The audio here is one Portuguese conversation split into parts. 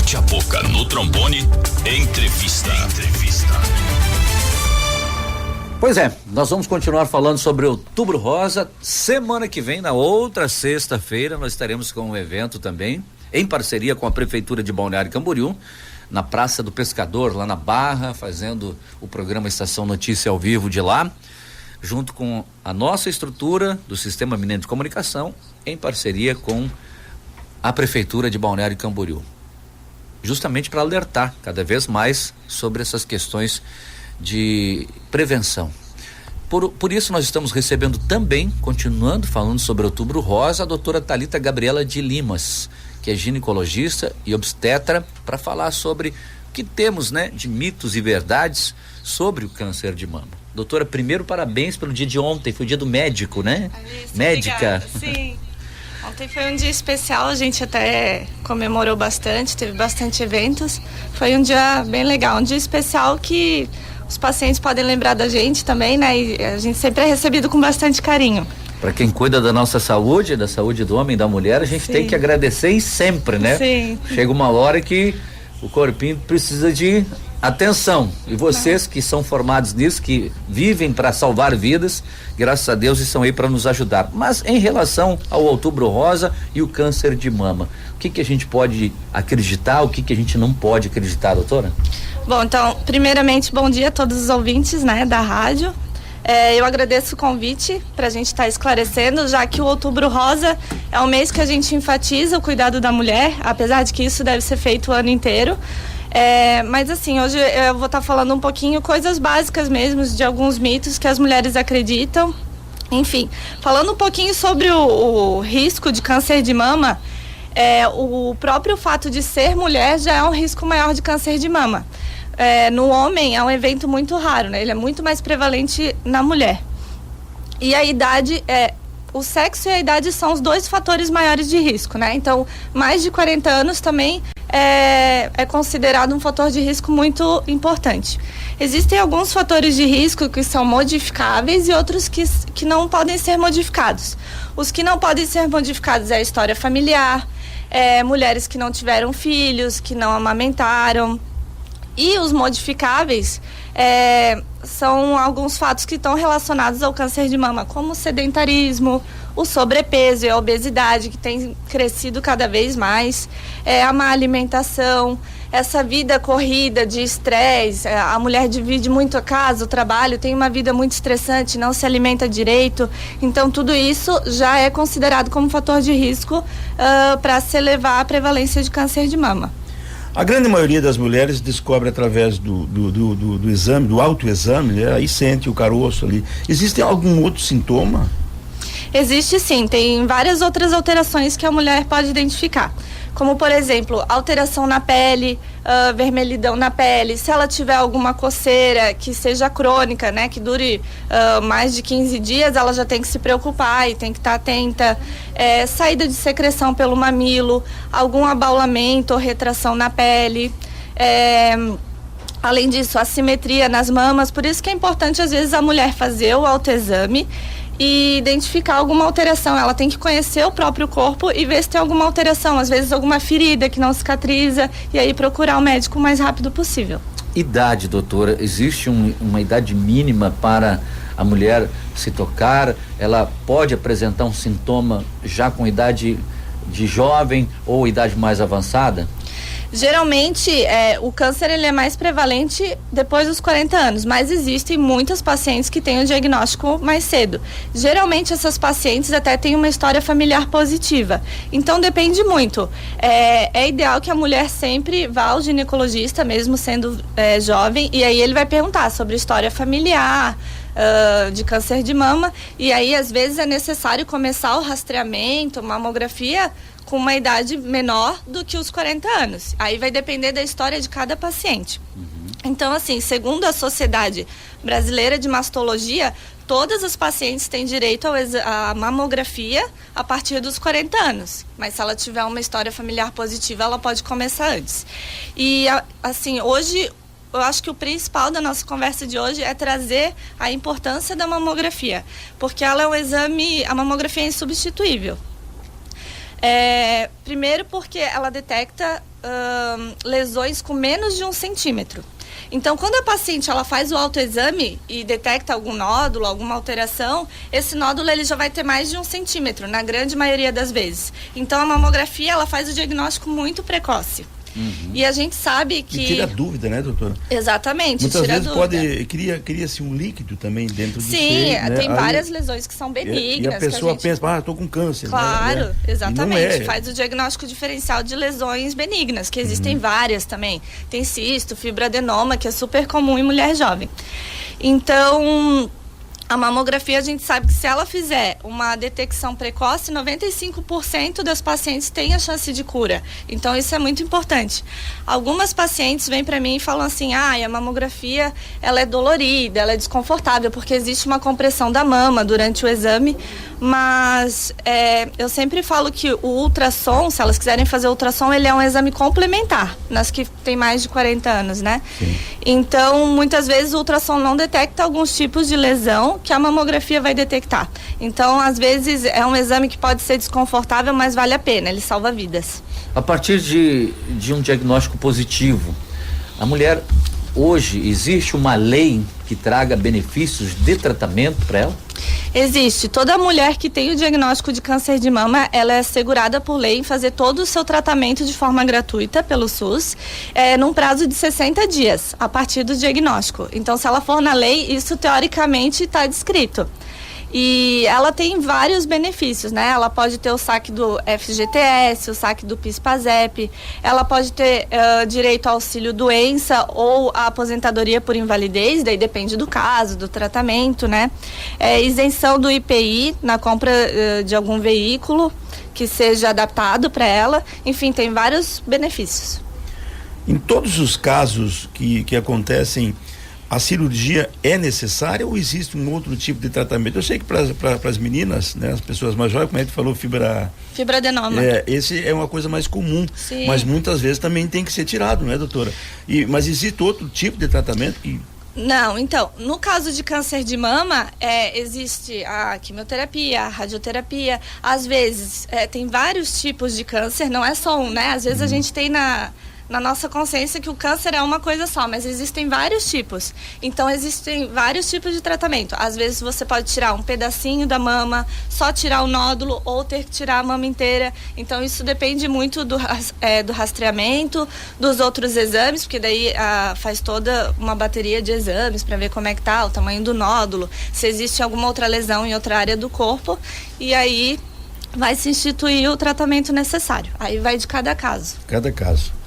Tote a Boca no trombone, entrevista. Pois é, nós vamos continuar falando sobre o Outubro Rosa. Semana que vem, na outra sexta-feira, nós estaremos com um evento também, em parceria com a Prefeitura de Balneário Camboriú, na Praça do Pescador, lá na Barra, fazendo o programa Estação Notícia ao vivo de lá, junto com a nossa estrutura do Sistema Mineiro de Comunicação, em parceria com a Prefeitura de Balneário Camboriú, justamente para alertar cada vez mais sobre essas questões de prevenção. Por isso nós estamos recebendo também, continuando falando sobre Outubro Rosa, a doutora Thalita Gabriela de Limas, que é ginecologista e obstetra, para falar sobre o que temos, né, de mitos e verdades sobre o câncer de mama. Doutora, primeiro parabéns pelo dia de ontem, foi o dia do médico, né? Isso, médica. Obrigada. Sim. Ontem foi um dia especial, a gente até comemorou bastante, teve bastante eventos. Foi um dia bem legal, um dia especial que os pacientes podem lembrar da gente também, né? E a gente sempre é recebido com bastante carinho. Para quem cuida da nossa saúde, da saúde do homem e da mulher, a gente tem que agradecer e sempre, né? Sim. Chega uma hora que o corpinho precisa de atenção. E vocês que são formados nisso, que vivem para salvar vidas, graças a Deus estão aí para nos ajudar. Mas em relação ao Outubro Rosa e o câncer de mama, o que a gente pode acreditar, o que a gente não pode acreditar, doutora? Bom, então, primeiramente, bom dia a todos os ouvintes, né, da rádio. Eu agradeço o convite para a gente estar esclarecendo, já que o Outubro Rosa é um mês que a gente enfatiza o cuidado da mulher, apesar de que isso deve ser feito o ano inteiro. Mas assim, hoje eu vou estar falando um pouquinho coisas básicas mesmo, de alguns mitos que as mulheres acreditam. Enfim, falando um pouquinho sobre o risco de câncer de mama, o próprio fato de ser mulher já é um risco maior de câncer de mama. No homem é um evento muito raro, né? Ele é muito mais prevalente na mulher. E a idade, o sexo e a idade são os dois fatores maiores de risco, né? Então, mais de 40 anos também é considerado um fator de risco muito importante. Existem alguns fatores de risco que são modificáveis e outros que não podem ser modificados. Os que não podem ser modificados é a história familiar, mulheres que não tiveram filhos, que não amamentaram. E os modificáveis são alguns fatos que estão relacionados ao câncer de mama, como o sedentarismo, o sobrepeso e a obesidade, que tem crescido cada vez mais, a má alimentação, essa vida corrida de estresse, a mulher divide muito a casa, o trabalho, tem uma vida muito estressante, não se alimenta direito, então tudo isso já é considerado como fator de risco para se elevar a prevalência de câncer de mama. A grande maioria das mulheres descobre através do exame, do autoexame, né? Aí sente o caroço ali. Existe algum outro sintoma? Existe sim, tem várias outras alterações que a mulher pode identificar. Como, por exemplo, alteração na pele, vermelhidão na pele, se ela tiver alguma coceira que seja crônica, né, que dure mais de 15 dias, ela já tem que se preocupar e tem que estar atenta. Saída de secreção pelo mamilo, algum abaulamento ou retração na pele. Além disso, assimetria nas mamas, por isso que é importante às vezes a mulher fazer o autoexame e identificar alguma alteração. Ela tem que conhecer o próprio corpo e ver se tem alguma alteração, às vezes alguma ferida que não cicatriza, e aí procurar o médico o mais rápido possível. Idade, doutora, existe uma idade mínima para a mulher se tocar? Ela pode apresentar um sintoma já com idade de jovem ou idade mais avançada? Geralmente, o câncer ele é mais prevalente depois dos 40 anos, mas existem muitas pacientes que têm o diagnóstico mais cedo. Geralmente, essas pacientes até têm uma história familiar positiva. Então, depende muito. É ideal que a mulher sempre vá ao ginecologista, mesmo sendo jovem, e aí ele vai perguntar sobre história familiar, de câncer de mama, e aí às vezes é necessário começar o rastreamento, mamografia, com uma idade menor do que os 40 anos. Aí vai depender da história de cada paciente. Então, assim, segundo a Sociedade Brasileira de Mastologia, todas as pacientes têm direito à mamografia a partir dos 40 anos. Mas se ela tiver uma história familiar positiva, ela pode começar antes. E, assim, hoje, eu acho que o principal da nossa conversa de hoje é trazer a importância da mamografia. Porque ela é um exame, a mamografia é insubstituível. Primeiro porque ela detecta lesões com menos de 1 centímetro. Então, quando a paciente ela faz o autoexame e detecta algum nódulo, alguma alteração, esse nódulo ele já vai ter mais de 1 centímetro, na grande maioria das vezes. Então, a mamografia ela faz o diagnóstico muito precoce. E a gente sabe que... E tira dúvida, né, doutora? Exatamente, muitas tira vezes dúvida. cria-se um líquido também dentro do Sim, seio, né? tem Aí, várias lesões que são benignas. e a pessoa gente... pensa, estou com câncer. Claro, né? exatamente. Faz o diagnóstico diferencial de lesões benignas, que existem várias também. Tem cisto, fibroadenoma, que é super comum em mulher jovem. Então... A mamografia, a gente sabe que se ela fizer uma detecção precoce, 95% das pacientes têm a chance de cura. Então, isso é muito importante. Algumas pacientes vêm para mim e falam assim, a mamografia, ela é dolorida, ela é desconfortável, porque existe uma compressão da mama durante o exame, mas eu sempre falo que o ultrassom, se elas quiserem fazer ultrassom, ele é um exame complementar, nas que têm mais de 40 anos, né? Sim. Então, muitas vezes o ultrassom não detecta alguns tipos de lesão que a mamografia vai detectar. Então, às vezes, é um exame que pode ser desconfortável, mas vale a pena, ele salva vidas. A partir de um diagnóstico positivo, a mulher, hoje, existe uma lei que traga benefícios de tratamento para ela? Existe. Toda mulher que tem o diagnóstico de câncer de mama, ela é assegurada por lei em fazer todo o seu tratamento de forma gratuita pelo SUS, num prazo de 60 dias, a partir do diagnóstico. Então, se ela for na lei, isso teoricamente está descrito. E ela tem vários benefícios, né? Ela pode ter o saque do FGTS, o saque do PIS/PASEP, ela pode ter direito ao auxílio doença ou a aposentadoria por invalidez, daí depende do caso, do tratamento, né? Isenção do IPI na compra de algum veículo que seja adaptado para ela, enfim, tem vários benefícios. Em todos os casos que acontecem, a cirurgia é necessária ou existe um outro tipo de tratamento? Eu sei que para as meninas, né, as pessoas mais jovens, como a gente falou, fibroadenoma. Esse é uma coisa mais comum. Sim. Mas muitas vezes também tem que ser tirado, não é, doutora? Mas existe outro tipo de tratamento que... Não, então, no caso de câncer de mama, existe a quimioterapia, a radioterapia, às vezes tem vários tipos de câncer, não é só um, né? Às vezes a gente tem na nossa consciência que o câncer é uma coisa só, mas existem vários tipos. Então, existem vários tipos de tratamento. Às vezes, você pode tirar um pedacinho da mama, só tirar o nódulo, ou ter que tirar a mama inteira. Então, isso depende muito do rastreamento, dos outros exames, porque daí faz toda uma bateria de exames para ver como é que tá, o tamanho do nódulo, se existe alguma outra lesão em outra área do corpo, e aí vai se instituir o tratamento necessário. Aí vai de cada caso. Cada caso.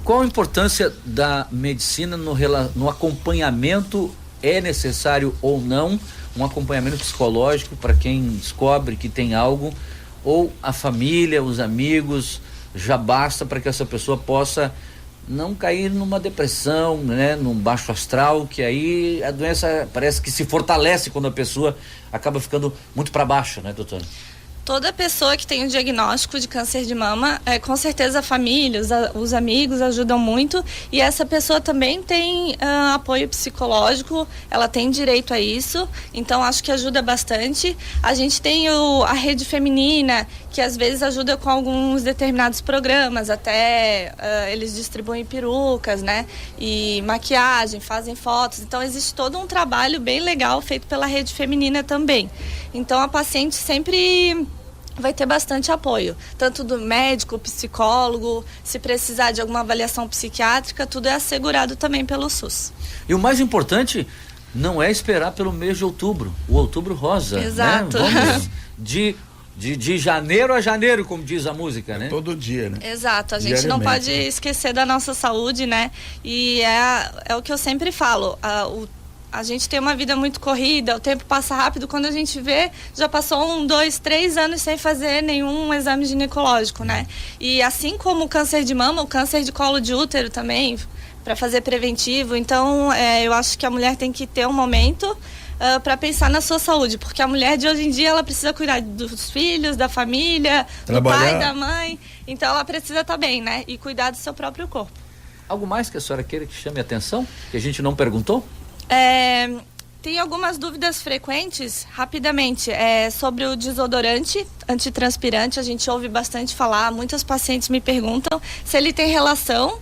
Qual a importância da medicina no acompanhamento? É necessário ou não um acompanhamento psicológico para quem descobre que tem algo, ou a família, os amigos, já basta para que essa pessoa possa não cair numa depressão, né, num baixo astral, que aí a doença parece que se fortalece quando a pessoa acaba ficando muito para baixo, né, doutora? Toda pessoa que tem um diagnóstico de câncer de mama, com certeza a família, os amigos ajudam muito, e essa pessoa também tem apoio psicológico, ela tem direito a isso, então acho que ajuda bastante. A gente tem a rede feminina, que às vezes ajuda com alguns determinados programas, até eles distribuem perucas, né, e maquiagem, fazem fotos, então existe todo um trabalho bem legal feito pela rede feminina também. Então a paciente sempre vai ter bastante apoio, tanto do médico, psicólogo, se precisar de alguma avaliação psiquiátrica, tudo é assegurado também pelo SUS. E o mais importante não é esperar pelo mês de outubro, o Outubro Rosa. Exato. Né? Vamos de janeiro a janeiro, como diz a música, né? Todo dia, né? Exato, a gente não pode esquecer da nossa saúde, né? E é o que eu sempre falo, a gente tem uma vida muito corrida, o tempo passa rápido, quando a gente vê, já passou 1, 2, 3 anos sem fazer nenhum exame ginecológico, né? E assim como o câncer de mama, o câncer de colo de útero também, para fazer preventivo. Então, eu acho que a mulher tem que ter um momento para pensar na sua saúde, porque a mulher de hoje em dia, ela precisa cuidar dos filhos, da família, do pai, da mãe, então ela precisa estar bem, né? E cuidar do seu próprio corpo. Algo mais que a senhora queira que chame a atenção, que a gente não perguntou? Tem algumas dúvidas frequentes, rapidamente, sobre o desodorante antitranspirante. A gente ouve bastante falar, muitos pacientes me perguntam se ele tem relação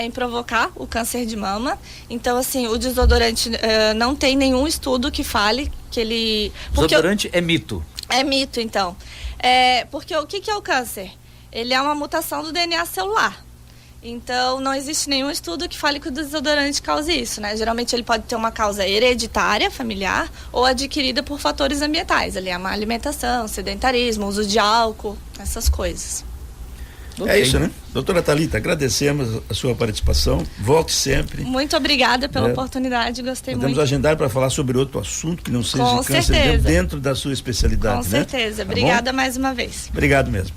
em provocar o câncer de mama. Então, assim, o desodorante não tem nenhum estudo que fale que ele... Desodorante é mito. É mito, então. Porque o que é o câncer? Ele é uma mutação do DNA celular. Então, não existe nenhum estudo que fale que o desodorante cause isso, né? Geralmente ele pode ter uma causa hereditária, familiar, ou adquirida por fatores ambientais. Ali é má alimentação, sedentarismo, uso de álcool, essas coisas. É isso, né? Doutora Thalita, agradecemos a sua participação. Volte sempre. Muito obrigada pela oportunidade, gostei muito. Podemos agendar para falar sobre outro assunto que não seja Com câncer certeza. dentro da sua especialidade, Com certeza. Tá Obrigada bom? mais uma vez. Obrigado mesmo.